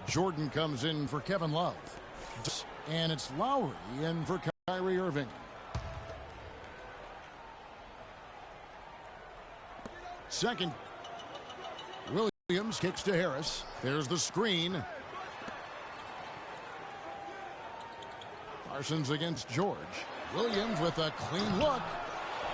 Jordan comes in for Kevin Love. And it's Lowry in for Kyrie Irving. Second. Williams kicks to Harris. There's the screen. Parsons against George. Williams with a clean look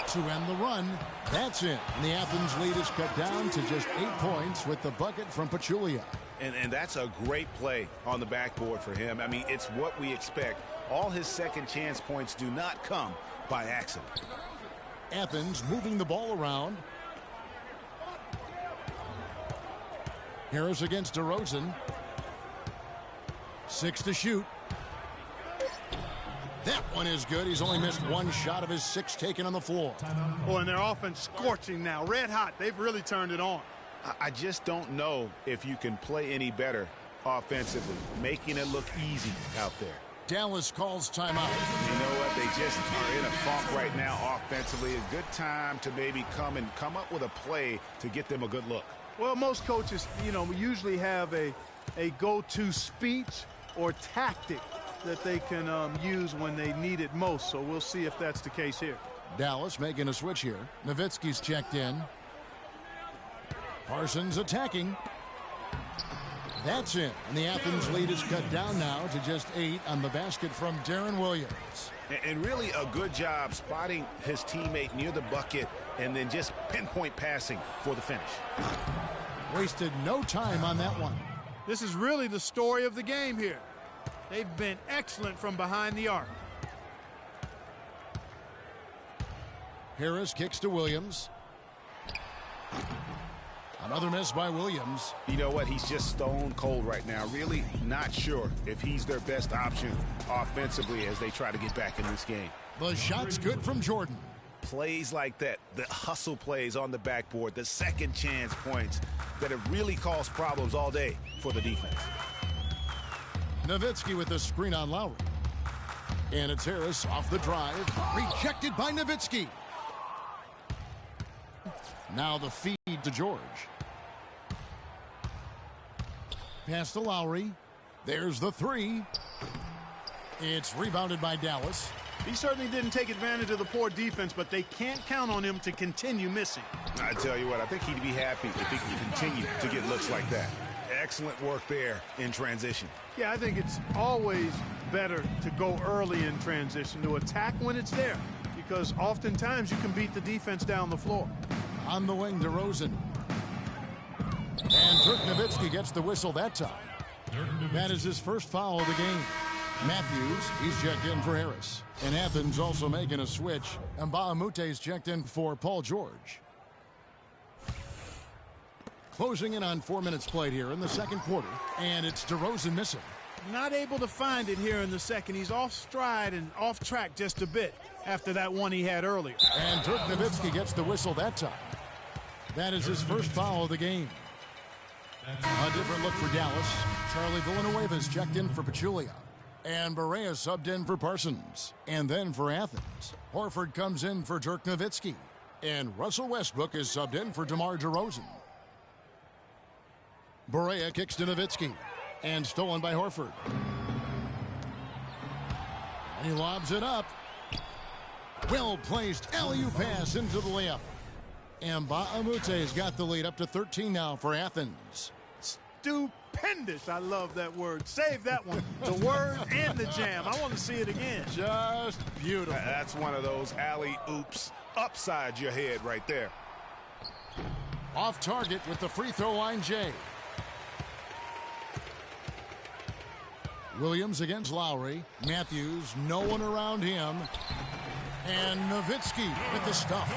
to end the run. That's it. And the Athens lead is cut down to just 8 points with the bucket from Pachulia. And that's a great play on the backboard for him. I mean, it's what we expect. All his second chance points do not come by accident. Athens moving the ball around. Harris against DeRozan. 6 to shoot. That one is good. He's only missed one shot of his 6 taken on the floor. Oh, and their offense scorching now. Red hot. They've really turned it on. I just don't know if you can play any better offensively, making it look easy out there. Dallas calls timeout. You know what? They just are in a funk right now offensively. A good time to maybe come up with a play to get them a good look. Well, most coaches, usually have a go-to speech or tactic that they can use when they need it most. So we'll see if that's the case here. Dallas making a switch here. Nowitzki's checked in. Parsons attacking. That's it. And the Athens lead is cut down now to just 8 on the basket from Deron Williams. And really a good job spotting his teammate near the bucket and then just pinpoint passing for the finish. Wasted no time on that one. This is really the story of the game here. They've been excellent from behind the arc. Harris kicks to Williams. Another miss by Williams. You know what? He's just stone cold right now. Really not sure if he's their best option offensively as they try to get back in this game. The shot's good from Jordan. Plays like that, the hustle plays on the backboard, the second chance points that have really caused problems all day for the defense. Nowitzki with the screen on Lowry. And it's Harris off the drive. Rejected by Nowitzki. Now the feed to George. Pass to Lowry. There's the 3. It's rebounded by Dallas. He certainly didn't take advantage of the poor defense, but they can't count on him to continue missing. I tell you what, I think he'd be happy if he can continue to get looks like that. Excellent work there in transition. Yeah, I think it's always better to go early in transition, to attack when it's there, because oftentimes you can beat the defense down the floor. On the wing, DeRozan. And Dirk Nowitzki gets the whistle that time. That is his first foul of the game. Matthews, he's checked in for Harris. And Athens also making a switch. And Mbah-a-Moute's checked in for Paul George. Closing in on 4 minutes played here in the second quarter. And it's DeRozan missing. Not able to find it here in the second. He's off stride and off track just a bit after that one he had earlier. And Dirk Nowitzki gets the whistle that time. That is his first foul of the game. A different look for Dallas. Charlie Villanueva's checked in for Pachulia. And Barea subbed in for Parsons. And then for Athens, Horford comes in for Dirk Nowitzki. And Russell Westbrook is subbed in for DeMar DeRozan. Barea kicks to Nowitzki. And stolen by Horford. And he lobs it up. Well-placed alley-oop pass into the layup. And Mbah-a-Moute's got the lead up to 13 now for Athens. Stupendous. I love that word. Save that one. The word and the jam. I want to see it again. Just beautiful. That's one of those alley-oops upside your head right there. Off target with the free throw line, Jay. Williams against Lowry. Matthews, no one around him. And Nowitzki with the stuff.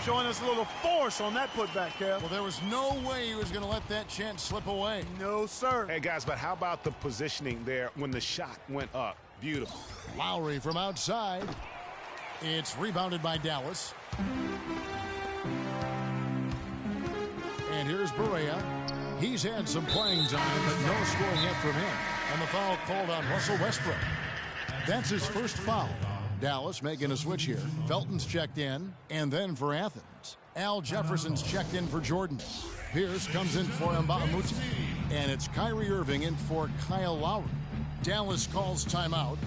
Showing us a little force on that putback, Kev. Well, there was no way he was going to let that chance slip away. No, sir. Hey, guys, but how about the positioning there when the shot went up? Beautiful. Lowry from outside. It's rebounded by Dallas. And here's Barea. He's had some playing time, but no scoring yet from him. And the foul called on Russell Westbrook. That's his first foul. Dallas making a switch here. Felton's checked in, and then for Athens, Al Jefferson's checked in for Jordan. Pierce comes in for Mbah-a-Moute. And it's Kyrie Irving in for Kyle Lowry. Dallas calls timeout.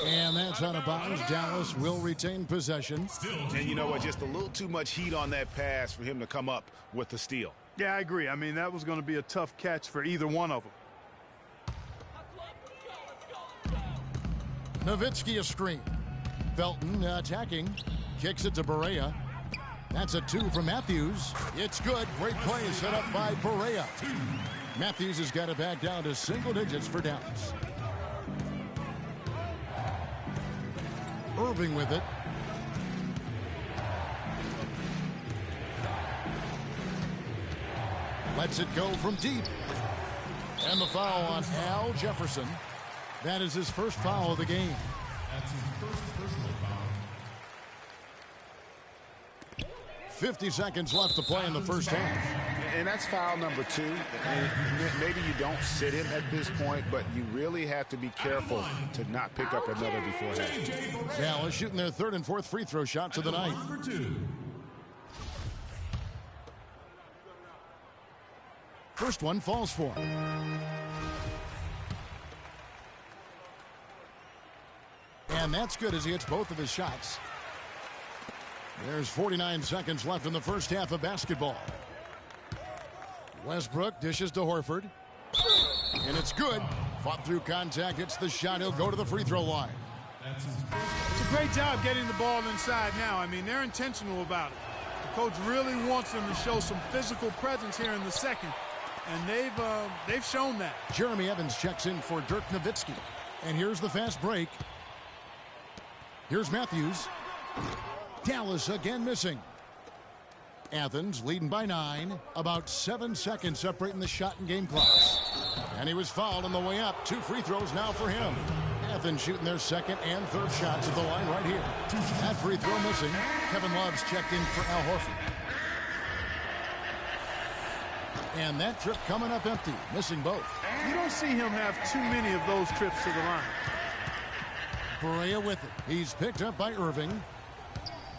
And that's out of bounds. Dallas will retain possession. And you know what? Just a little too much heat on that pass for him to come up with the steal. Yeah, I agree. I mean, that was going to be a tough catch for either one of them. Nowitzki a screen. Felton attacking. Kicks it to Barea. That's a 2 from Matthews. It's good. Great play set up by Barea. Matthews has got it back down to single digits for Dallas. Irving with it. Lets it go from deep. And the foul on Al Jefferson. That is his first foul of the game. That's his first personal foul. 50 seconds left to play in the first half. And that's foul number 2. And maybe you don't sit him at this point, but you really have to be careful to not pick up another before that. Dallas shooting their 3rd and 4th free throw shots of the night. First one falls for him. And that's good as he hits both of his shots. There's 49 seconds left in the first half of basketball. Westbrook dishes to Horford. And it's good. Fought through contact, hits the shot. He'll go to the free throw line. It's a great job getting the ball inside now. I mean, they're intentional about it. The coach really wants them to show some physical presence here in the second. And they've shown that. Jeremy Evans checks in for Dirk Nowitzki. And here's the fast break. Here's Matthews. Dallas again missing. Athens leading by 9. About 7 seconds separating the shot and game clocks. And he was fouled on the way up. 2 free throws now for him. Athens shooting their 2nd and 3rd shots at the line right here. That free throw missing. Kevin Love's checked in for Al Horford. And that trip coming up empty. Missing both. You don't see him have too many of those trips to the line. Barea with it. He's picked up by Irving.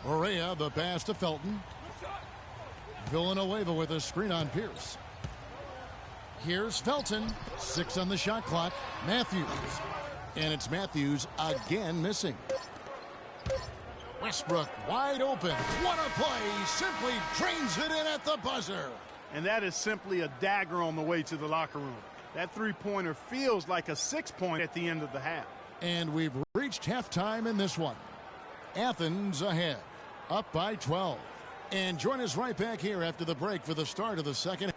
Barea, the pass to Felton. Villanueva with a screen on Pierce. Here's Felton. 6 on the shot clock. Matthews. And it's Matthews again missing. Westbrook wide open. What a play. Simply drains it in at the buzzer. And that is simply a dagger on the way to the locker room. That three-pointer feels like a 6-point at the end of the half. And we've reached halftime in this one. Athens ahead. Up by 12. And join us right back here after the break for the start of the second.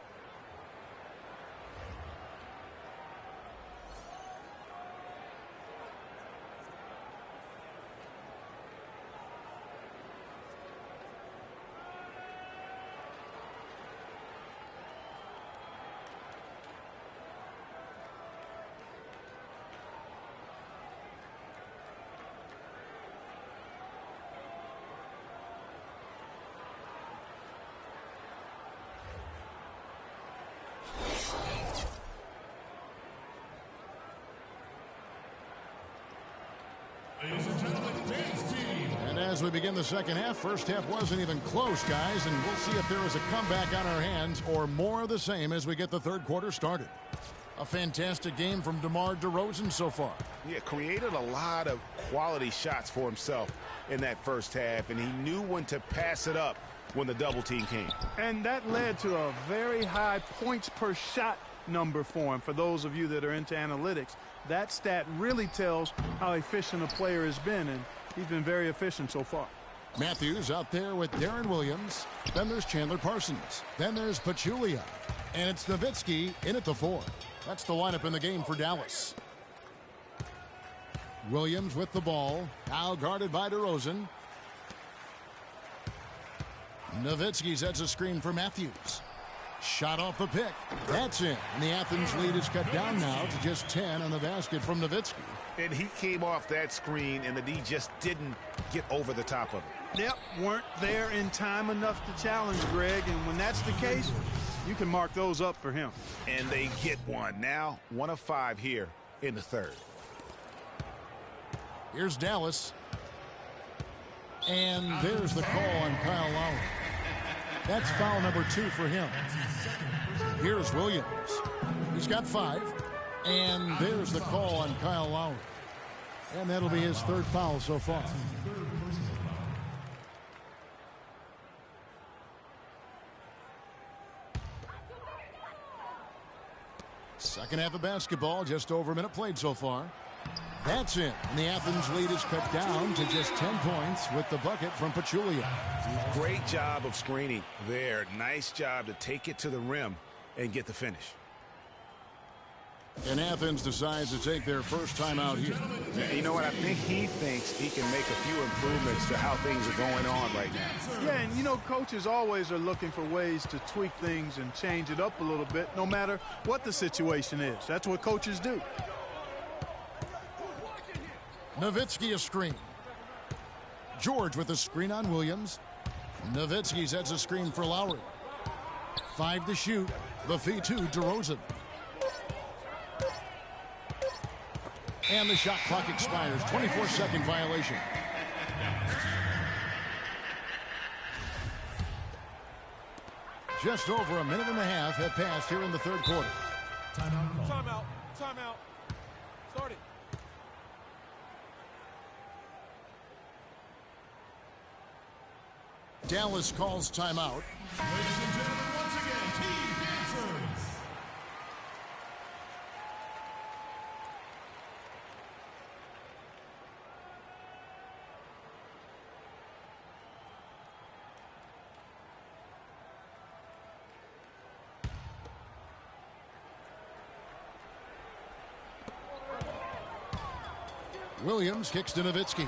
And as we begin the second half, first half wasn't even close, guys, and we'll see if there is a comeback on our hands or more of the same as we get the third quarter started. A fantastic game from DeMar DeRozan so far. Yeah, created a lot of quality shots for himself in that first half, and he knew when to pass it up when the double team came. And that led to a very high points per shot number for him. For those of you that are into analytics, that stat really tells how efficient a player has been, and he's been very efficient so far. Matthews out there with Darren Williams. Then there's Chandler Parsons. Then there's Pachulia. And it's Nowitzki in at the 4. That's the lineup in the game for Dallas. Williams with the ball. Now guarded by DeRozan. Nowitzki sets a screen for Matthews. Shot off the pick. That's in. And the Athens lead is cut down now to just 10 on the basket from Nowitzki. And he came off that screen, and the D just didn't get over the top of it. Yep, weren't there in time enough to challenge Greg, and when that's the case, you can mark those up for him. And they get one. Now 1 of 5 here in the third. Here's Dallas. And there's the call on Kyle Lowry. That's foul number 2 for him. Here's Williams. He's got 5. And there's the call on Kyle Lowry. And that'll be his 3rd foul so far. Second half of basketball, just over a minute played so far. That's it. And the Athens lead is cut down to just 10 points with the bucket from Pachulia. Great job of screening there. Nice job to take it to the rim and get the finish. And Athens decides to take their first time out here. You know what? I think he thinks he can make a few improvements to how things are going on right now. Yeah, and you know, coaches always are looking for ways to tweak things and change it up a little bit, no matter what the situation is. That's what coaches do. Nowitzki a screen. George with a screen on Williams. Nowitzki sets a screen for Lowry. 5 to shoot. The feed to DeRozan. And the shot clock expires. 24-second violation. Just over a minute and a half had passed here in the third quarter. Timeout. Timeout. Timeout. Start it. Dallas calls timeout. Ladies and gentlemen, once again, Team Panthers. Williams kicks to Nowitzki.